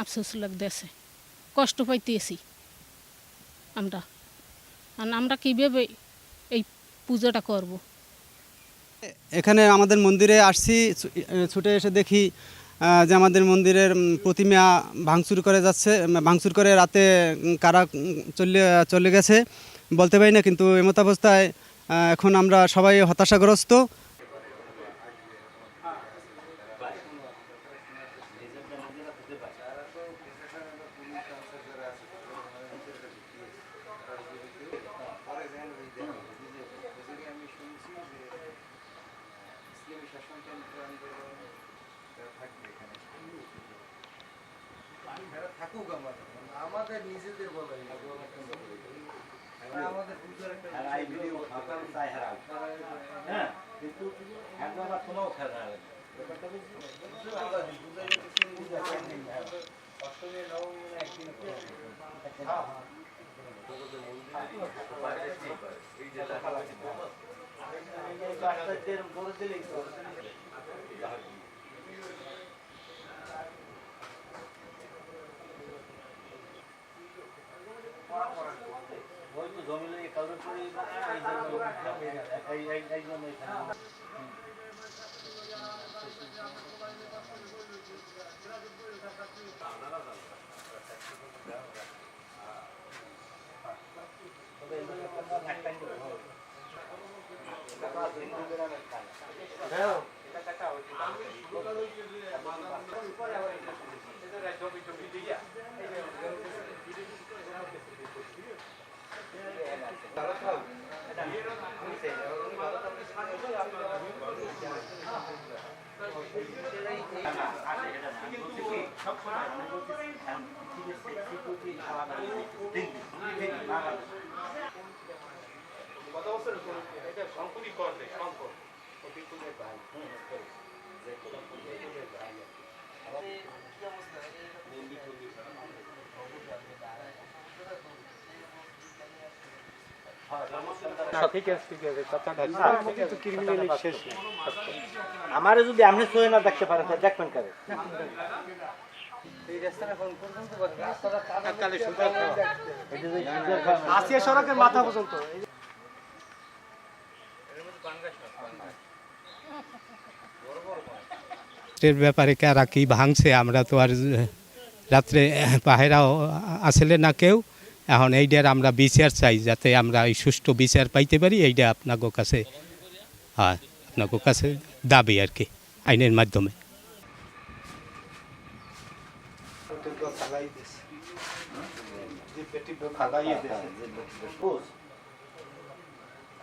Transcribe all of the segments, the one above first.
আফসোস লাগতেছে, কষ্ট পাইতেছি আমরা। আর আমরা কীভাবে এই পুজোটা করব? এখানে আমাদের মন্দিরে আসছি, ছুটে এসে দেখি যে আমাদের মন্দিরের প্রতিমা ভাঙচুর করে যাচ্ছে, ভাঙচুর করে রাতে কারা চলে গেছে বলতে পারি না, কিন্তু এমত অবস্থায় এখন আমরা সবাই হতাশাগ্রস্ত। আমাদের নিজেদের বলে আমাদের কিন্তু কোনো খেলা অষ্টমী নবমী একদিন জমিলে কাউকে এই জন্য কত বছর এটা শঙ্করই করবে, শঙ্কর অতিকুলের ভাই আমারে যদি আপনি সই না দেখতে পারেন দেখবেন কারে আসিয়া সড়কের মাথা পর্যন্ত ব্যাপারে কারা কি ভাঙছে আমরা তো আর রাত্রে পাহেরাও আসলে না কেউ। এখন এইটার আমরা বিচার চাই, যাতে আমরা এই সুষ্ঠু বিচার পাইতে পারি। এইটা আপনাদের কাছে, হ্যাঁ আপনাদের কাছে দাবি আর কি, আইনের মাধ্যমে।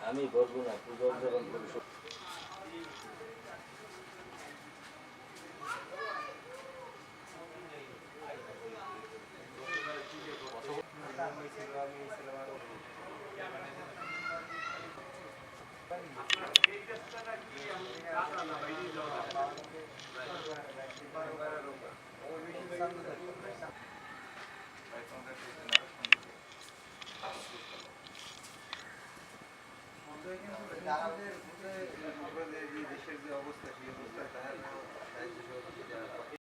আমি বলবো না